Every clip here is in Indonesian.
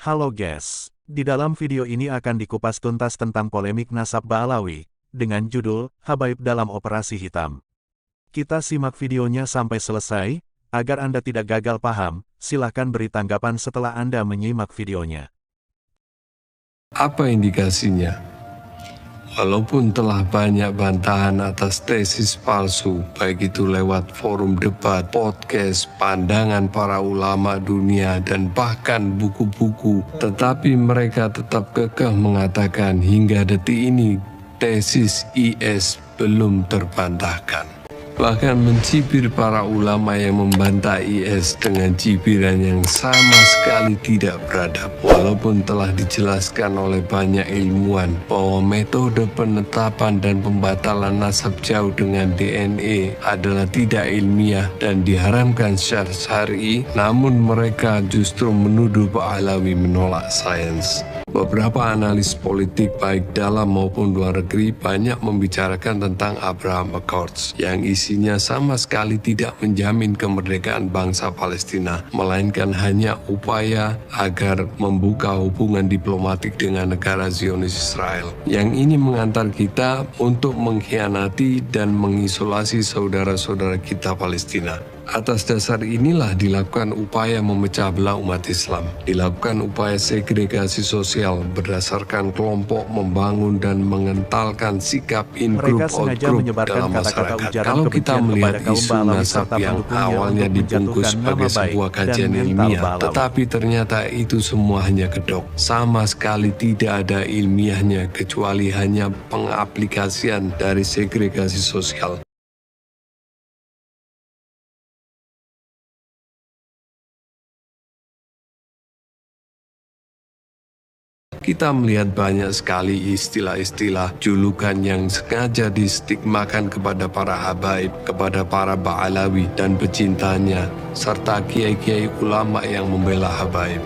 Halo guys, di dalam video ini akan dikupas tuntas tentang polemik nasab Ba'alawi, dengan judul, Habaib dalam Operasi Hitam. Kita simak videonya sampai selesai, agar Anda tidak gagal paham, silahkan beri tanggapan setelah Anda menyimak videonya. Apa indikasinya? Walaupun telah banyak bantahan atas tesis palsu, baik itu lewat forum debat, podcast, pandangan para ulama dunia, dan bahkan buku-buku, tetapi mereka tetap kekeh mengatakan hingga detik ini tesis IS belum terbantahkan. Bahkan mencibir para ulama yang membantah IS dengan cibiran yang sama sekali tidak beradab. Walaupun telah dijelaskan oleh banyak ilmuwan bahwa metode penetapan dan pembatalan nasab jauh dengan DNA adalah tidak ilmiah dan diharamkan secara syar'i, namun mereka justru menuduh Ba'alawi menolak sains. Beberapa analis politik baik dalam maupun luar negeri banyak membicarakan tentang Abraham Accords yang isinya sama sekali tidak menjamin kemerdekaan bangsa Palestina, melainkan hanya upaya agar membuka hubungan diplomatik dengan negara Zionis Israel. Yang ini mengantar kita untuk mengkhianati dan mengisolasi saudara-saudara kita Palestina. Atas dasar inilah dilakukan upaya memecah belah umat Islam, dilakukan upaya segregasi sosial berdasarkan kelompok, membangun dan mengentalkan sikap in-group out-group dalam masyarakat. Kalau kita melihat isu nasab yang awalnya dibungkus sebagai sebuah kajian ilmiah, tetapi ternyata itu semua hanya kedok. Sama sekali tidak ada ilmiahnya kecuali hanya pengaplikasian dari segregasi sosial. Kita melihat banyak sekali istilah-istilah julukan yang sengaja distigmakan kepada para habaib, kepada para Ba'alawi dan pecintanya, serta kiai-kiai ulama yang membela habaib.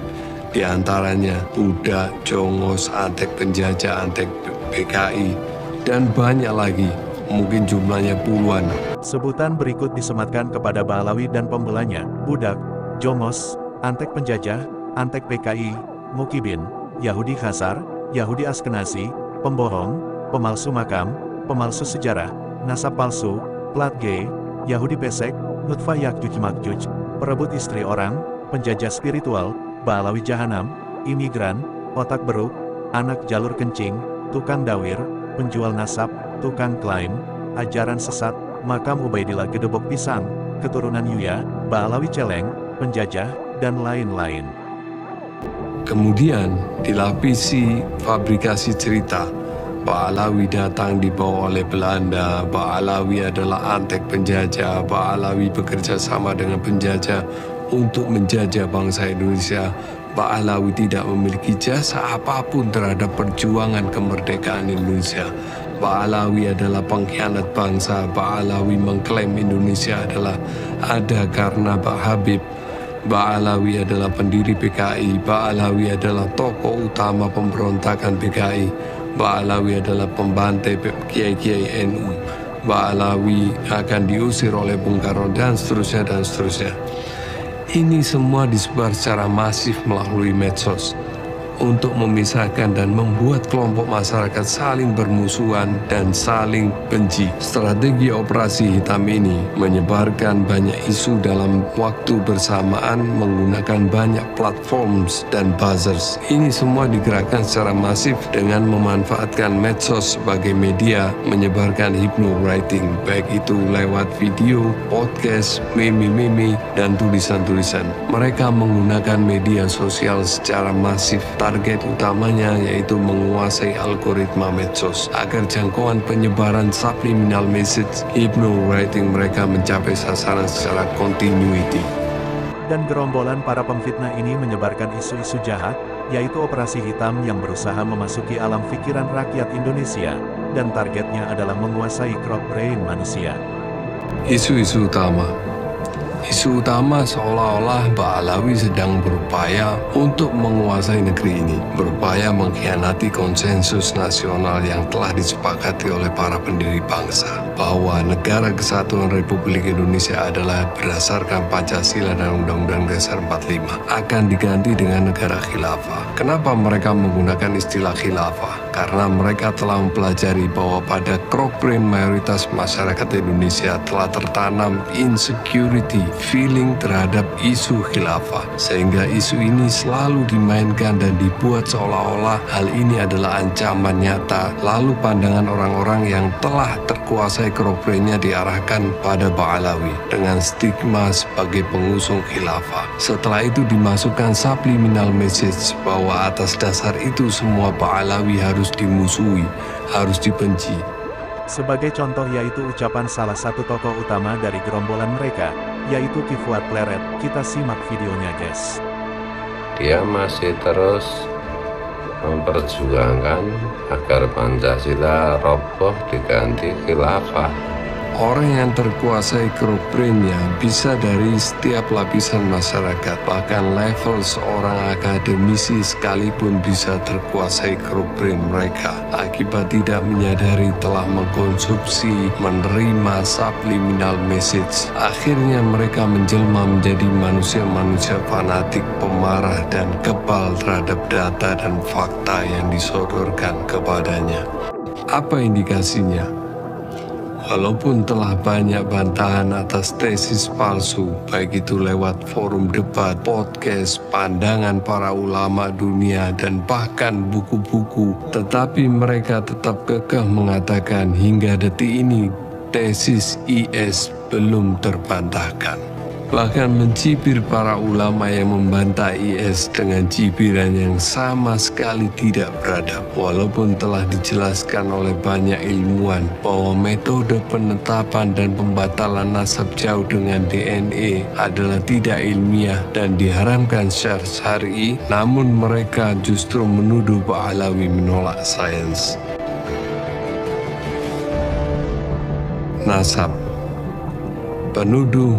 Di antaranya Buddha, Jongos, Antek Penjajah, Antek PKI, dan banyak lagi, mungkin jumlahnya puluhan. Sebutan berikut disematkan kepada Ba'alawi dan pembelanya, Budak, Jongos, Antek Penjajah, Antek PKI, Mukibin, Yahudi Khazar, Yahudi Askenazi, pembohong, pemalsu makam, pemalsu sejarah, nasab palsu, plat gay, Yahudi pesek, nutfah Yakjuj Makjuj, perebut istri orang, penjajah spiritual, Ba'alawi jahanam, imigran, otak beruk, anak jalur kencing, tukang dawir, penjual nasab, tukang klaim, ajaran sesat, makam Ubaidillah gedebok pisang, keturunan Yuya, Ba'alawi celeng, penjajah, dan lain-lain. Kemudian dilapisi fabrikasi cerita. Ba'alawi datang dibawa oleh Belanda, Ba'alawi adalah Antek penjajah, Ba'alawi bekerja sama dengan penjajah untuk menjajah bangsa Indonesia. Ba'alawi tidak memiliki jasa apapun terhadap perjuangan kemerdekaan Indonesia. Ba'alawi adalah pengkhianat bangsa. Ba'alawi mengklaim Indonesia adalah ada karena Pak Habib. Ba'alawi adalah pendiri PKI, Ba'alawi adalah tokoh utama pemberontakan PKI, Ba'alawi adalah pembantai kiai-kiai NU, Ba'alawi akan diusir oleh Bung Karno, dan seterusnya dan seterusnya. Ini semua disebar secara masif melalui medsos untuk memisahkan dan membuat kelompok masyarakat saling bermusuhan dan saling benci. Strategi operasi hitam ini menyebarkan banyak isu dalam waktu bersamaan menggunakan banyak platforms dan buzzers. Ini semua digerakkan secara masif dengan memanfaatkan medsos sebagai media menyebarkan hypno-writing, baik itu lewat video, podcast, meme-meme, dan tulisan-tulisan. Mereka menggunakan media sosial secara masif. Target utamanya yaitu menguasai algoritma medsos agar jangkauan penyebaran subliminal message hypno-writing mereka mencapai sasaran secara continuity. Dan gerombolan para pemfitnah ini menyebarkan isu-isu jahat, yaitu operasi hitam yang berusaha memasuki alam pikiran rakyat Indonesia, dan targetnya adalah menguasai crowd brain manusia. Isu-isu utama. Isu utama seolah-olah Ba'alawi sedang berupaya untuk menguasai negeri ini, berupaya mengkhianati konsensus nasional yang telah disepakati oleh para pendiri bangsa, bahwa Negara Kesatuan Republik Indonesia adalah berdasarkan Pancasila dan Undang-Undang Dasar 45, akan diganti dengan negara khilafah. Kenapa mereka menggunakan istilah khilafah? Karena mereka telah mempelajari bahwa pada krok-brain mayoritas masyarakat Indonesia telah tertanam insecurity feeling terhadap isu khilafah, sehingga isu ini selalu dimainkan dan dibuat seolah-olah hal ini adalah ancaman nyata. Lalu pandangan orang-orang yang telah terkuasai krok-brainnya diarahkan pada Ba'alawi dengan stigma sebagai pengusung khilafah. Setelah itu dimasukkan subliminal message bahwa atas dasar itu semua Ba'alawi harus dimusuhi, harus dibenci. Sebagai contoh yaitu ucapan salah satu tokoh utama dari gerombolan mereka, yaitu Ki Fuad Pleret. Kita simak videonya, guys. Dia masih terus memperjuangkan agar Pancasila roboh diganti khilafah. Orang yang terkuasai krok-brainnya bisa dari setiap lapisan masyarakat, bahkan level seorang akademisi sekalipun bisa terkuasai krok-brain mereka akibat tidak menyadari telah mengkonsumsi, menerima subliminal message. Akhirnya mereka menjelma menjadi manusia-manusia fanatik, pemarah, dan kebal terhadap data dan fakta yang disodorkan kepadanya. Apa indikasinya? Walaupun telah banyak bantahan atas tesis palsu, baik itu lewat forum debat, podcast, pandangan para ulama dunia, dan bahkan buku-buku, tetapi mereka tetap kekeh mengatakan hingga detik ini tesis IS belum terbantahkan. Bahkan mencibir para ulama yang membantah IS dengan cibiran yang sama sekali tidak beradab. Walaupun telah dijelaskan oleh banyak ilmuwan bahwa metode penetapan dan pembatalan nasab jauh dengan DNA adalah tidak ilmiah dan diharamkan secara syar'i, namun mereka justru menuduh Ba'alawi menolak sains. Nasab. Penuduh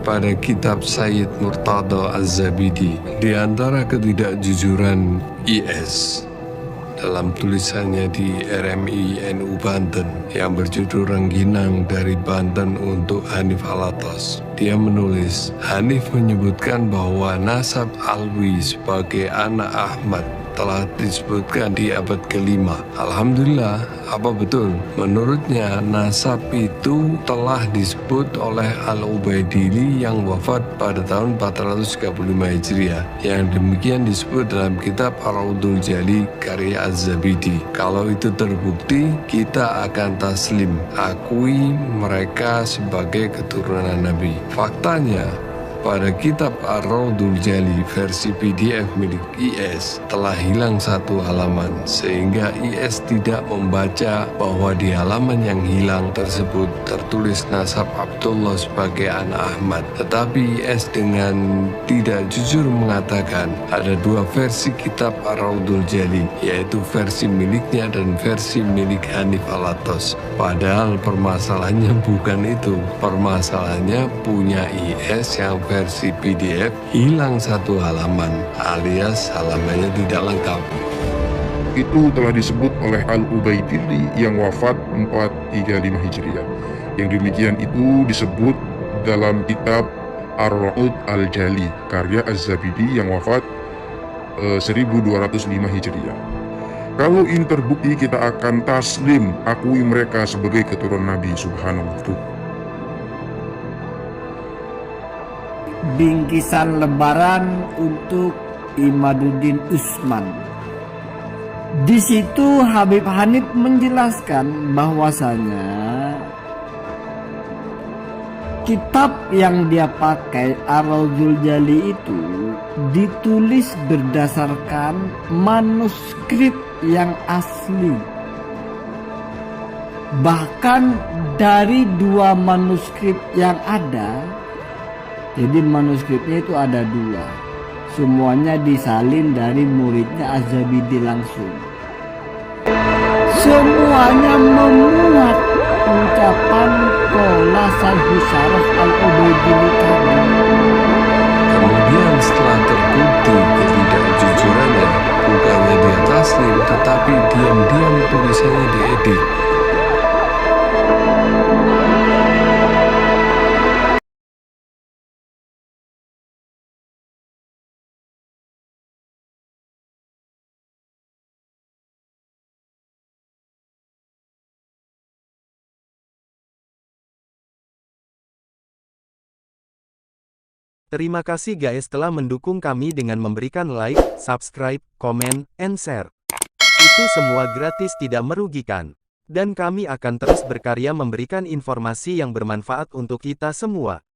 pada kitab Sayyid Murtada Az-Zabidi di antara ketidakjujuran IS dalam tulisannya di RMI NU Banten yang berjudul Rengginang dari Banten untuk Hanif Alatas. Dia menulis, Hanif menyebutkan bahwa nasab Alwi sebagai anak Ahmad telah disebutkan di abad ke-5. Alhamdulillah, apa betul? Menurutnya, nasab itu telah disebut oleh Al-Ubaidili yang wafat pada tahun 435 Hijriah. Yang demikian disebut dalam kitab Ar-Raudul Jali karya Az-Zabidi. Kalau itu terbukti, kita akan taslim, akui mereka sebagai keturunan Nabi. Faktanya, pada kitab Ar-Raudul Jali versi PDF milik IS telah hilang satu halaman, sehingga IS tidak membaca bahwa di halaman yang hilang tersebut tertulis nasab Abdullah sebagai anak Ahmad. Tetapi IS dengan tidak jujur mengatakan ada dua versi kitab Ar-Raudul Jali, yaitu versi miliknya dan versi milik Hanif Alatas. Padahal permasalahannya bukan itu. Permasalahannya punya IS yang versi PDF hilang satu halaman, alias halamannya tidak lengkap. Itu telah disebut oleh Al-Ubaidili yang wafat 435 Hijriah. Yang demikian itu disebut dalam kitab Ar-Raud Al-Jali karya Az-Zabidi yang wafat 1205 Hijriah. Kalau ini terbukti, kita akan taslim, akui mereka sebagai keturunan Nabi. Subhanallah. Bingkisan lebaran untuk Imaduddin Usman. Di situ Habib Hanif menjelaskan bahwasanya kitab yang dia pakai Ar-Raudul Jali itu ditulis berdasarkan manuskrip yang asli. Bahkan dari dua manuskrip yang ada, jadi manuskripnya itu ada dua, semuanya disalin dari muridnya Az-Zabidi langsung. Semuanya memuat ucapan Qala Syaikhus Syarah Al-Ubaidilli tadi. Kemudian setelah terbukti ketidakjujurannya, bukannya dia taslim, tetapi diam-diam tulisannya diedit. Terima kasih guys telah mendukung kami dengan memberikan like, subscribe, komen, and share. Itu semua gratis tidak merugikan. Dan kami akan terus berkarya memberikan informasi yang bermanfaat untuk kita semua.